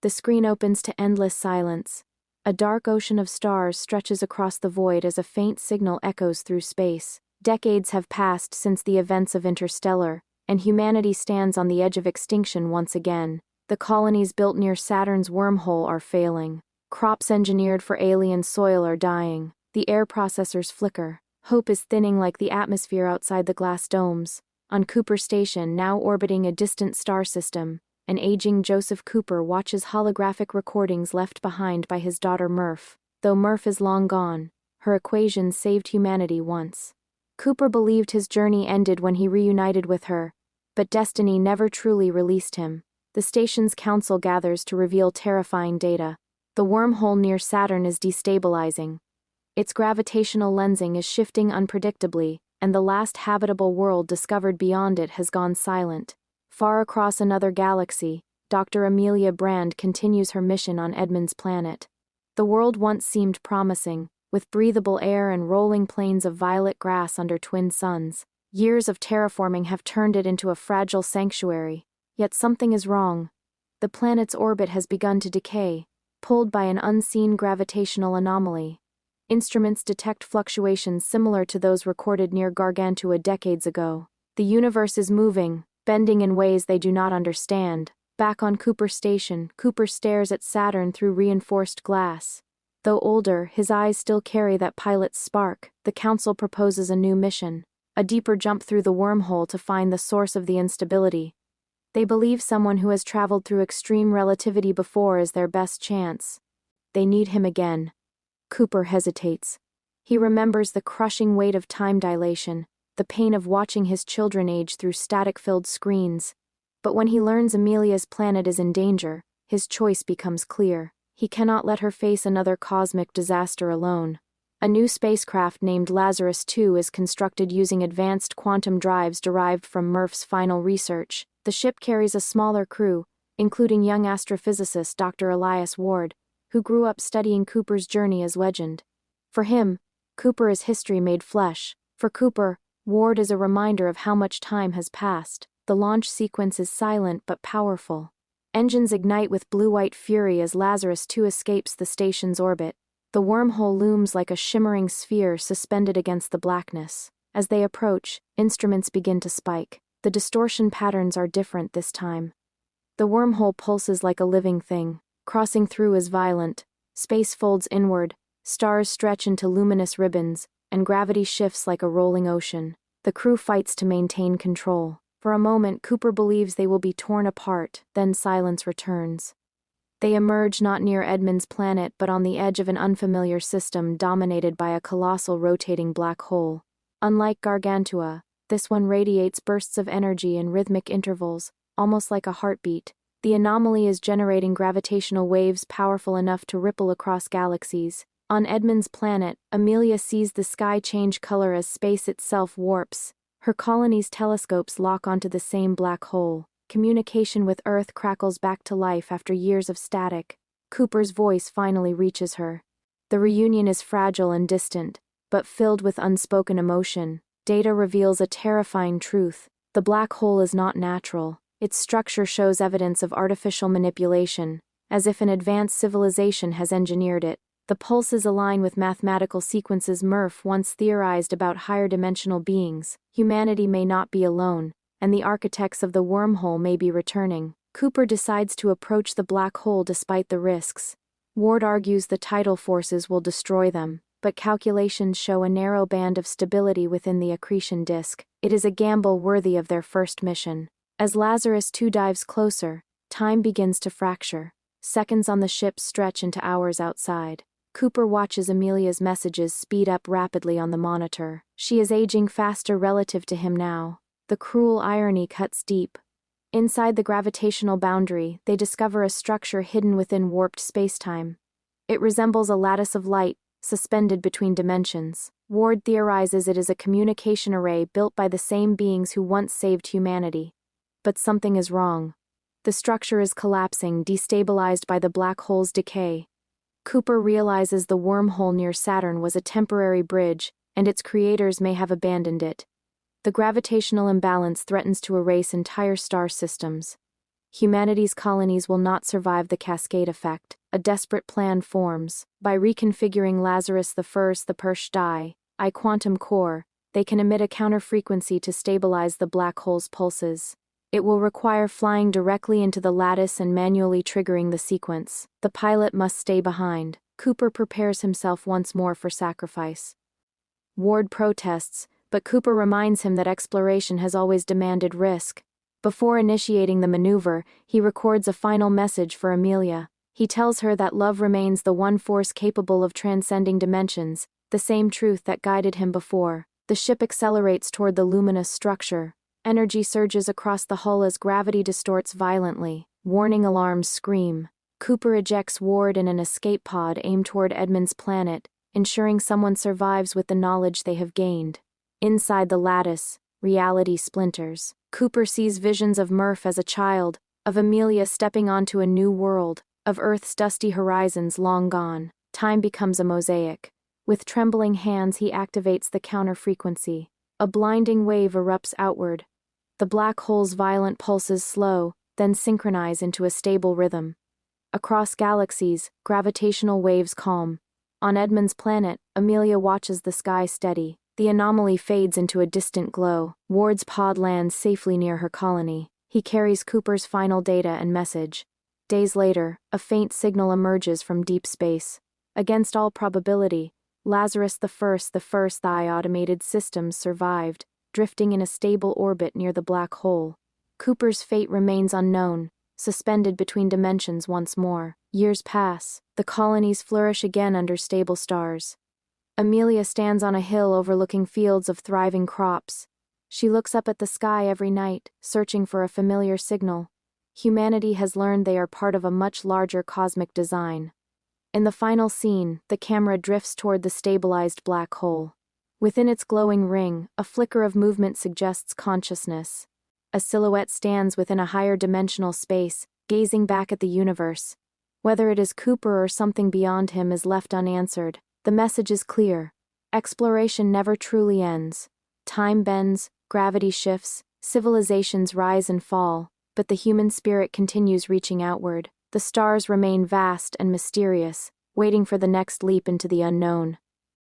The screen opens to endless silence. A dark ocean of stars stretches across the void as a faint signal echoes through space. Decades have passed since the events of Interstellar, and humanity stands on the edge of extinction once again. The colonies built near Saturn's wormhole are failing. Crops engineered for alien soil are dying. The air processors flicker. Hope is thinning like the atmosphere outside the glass domes. On Cooper Station, now orbiting a distant star system, an aging Joseph Cooper watches holographic recordings left behind by his daughter Murph. Though Murph is long gone, her equations saved humanity once. Cooper believed his journey ended when he reunited with her, but destiny never truly released him. The station's council gathers to reveal terrifying data. The wormhole near Saturn is destabilizing. Its gravitational lensing is shifting unpredictably, and the last habitable world discovered beyond it has gone silent. Far across another galaxy, Dr. Amelia Brand continues her mission on Edmund's planet. The world once seemed promising, with breathable air and rolling plains of violet grass under twin suns. Years of terraforming have turned it into a fragile sanctuary, yet something is wrong. The planet's orbit has begun to decay, pulled by an unseen gravitational anomaly. Instruments detect fluctuations similar to those recorded near Gargantua decades ago. The universe is moving, bending in ways they do not understand. Back on Cooper Station, Cooper stares at Saturn through reinforced glass. Though older, his eyes still carry that pilot's spark. The Council proposes a new mission, a deeper jump through the wormhole to find the source of the instability. They believe someone who has traveled through extreme relativity before is their best chance. They need him again. Cooper hesitates. He remembers the crushing weight of time dilation, the pain of watching his children age through static-filled screens. But when he learns Amelia's planet is in danger, his choice becomes clear. He cannot let her face another cosmic disaster alone. A new spacecraft named Lazarus II is constructed using advanced quantum drives derived from Murph's final research. The ship carries a smaller crew, including young astrophysicist Dr. Elias Ward, who grew up studying Cooper's journey as legend. For him, Cooper is history made flesh. For Cooper, Ward is a reminder of how much time has passed. The launch sequence is silent but powerful. Engines ignite with blue-white fury as Lazarus II escapes the station's orbit. The wormhole looms like a shimmering sphere suspended against the blackness. As they approach, instruments begin to spike. The distortion patterns are different this time. The wormhole pulses like a living thing. Crossing through is violent. Space folds inward, stars stretch into luminous ribbons, and gravity shifts like a rolling ocean. The crew fights to maintain control. For a moment, Cooper believes they will be torn apart, then silence returns. They emerge not near Edmund's planet but on the edge of an unfamiliar system dominated by a colossal rotating black hole. Unlike Gargantua, this one radiates bursts of energy in rhythmic intervals, almost like a heartbeat. The anomaly is generating gravitational waves powerful enough to ripple across galaxies. On Edmund's planet, Amelia sees the sky change color as space itself warps. Her colony's telescopes lock onto the same black hole. Communication with Earth crackles back to life after years of static. Cooper's voice finally reaches her. The reunion is fragile and distant, but filled with unspoken emotion. Data reveals a terrifying truth. The black hole is not natural. Its structure shows evidence of artificial manipulation, as if an advanced civilization has engineered it. The pulses align with mathematical sequences Murph once theorized about higher dimensional beings. Humanity may not be alone, and the architects of the wormhole may be returning. Cooper decides to approach the black hole despite the risks. Ward argues the tidal forces will destroy them, but calculations show a narrow band of stability within the accretion disk. It is a gamble worthy of their first mission. As Lazarus II dives closer, time begins to fracture. Seconds on the ship stretch into hours outside. Cooper watches Amelia's messages speed up rapidly on the monitor. She is aging faster relative to him now. The cruel irony cuts deep. Inside the gravitational boundary, they discover a structure hidden within warped spacetime. It resembles a lattice of light, suspended between dimensions. Ward theorizes it is a communication array built by the same beings who once saved humanity. But something is wrong. The structure is collapsing, destabilized by the black hole's decay. Cooper realizes the wormhole near Saturn was a temporary bridge, and its creators may have abandoned it. The gravitational imbalance threatens to erase entire star systems. Humanity's colonies will not survive the cascade effect. A desperate plan forms. By reconfiguring Lazarus the First, the Persh die, I quantum core, they can emit a counterfrequency to stabilize the black hole's pulses. It will require flying directly into the lattice and manually triggering the sequence. The pilot must stay behind. Cooper prepares himself once more for sacrifice. Ward protests, but Cooper reminds him that exploration has always demanded risk. Before initiating the maneuver, he records a final message for Amelia. He tells her that love remains the one force capable of transcending dimensions, the same truth that guided him before. The ship accelerates toward the luminous structure. Energy surges across the hull as gravity distorts violently. Warning alarms scream. Cooper ejects Ward in an escape pod aimed toward Edmund's planet, ensuring someone survives with the knowledge they have gained. Inside the lattice, reality splinters. Cooper sees visions of Murph as a child, of Amelia stepping onto a new world, of Earth's dusty horizons long gone. Time becomes a mosaic. With trembling hands he activates the counter-frequency. A blinding wave erupts outward. The black hole's violent pulses slow, then synchronize into a stable rhythm. Across galaxies, gravitational waves calm. On Edmund's planet, Amelia watches the sky steady. The anomaly fades into a distant glow. Ward's pod lands safely near her colony. He carries Cooper's final data and message. Days later, a faint signal emerges from deep space. Against all probability, Lazarus the First thy automated systems survived, drifting in a stable orbit near the black hole. Cooper's fate remains unknown, suspended between dimensions once more. Years pass. The colonies flourish again under stable stars. Amelia stands on a hill overlooking fields of thriving crops. She looks up at the sky every night, searching for a familiar signal. Humanity has learned they are part of a much larger cosmic design. In the final scene, the camera drifts toward the stabilized black hole. Within its glowing ring, a flicker of movement suggests consciousness. A silhouette stands within a higher dimensional space, gazing back at the universe. Whether it is Cooper or something beyond him is left unanswered. The message is clear. Exploration never truly ends. Time bends, gravity shifts, civilizations rise and fall, but the human spirit continues reaching outward. The stars remain vast and mysterious, waiting for the next leap into the unknown.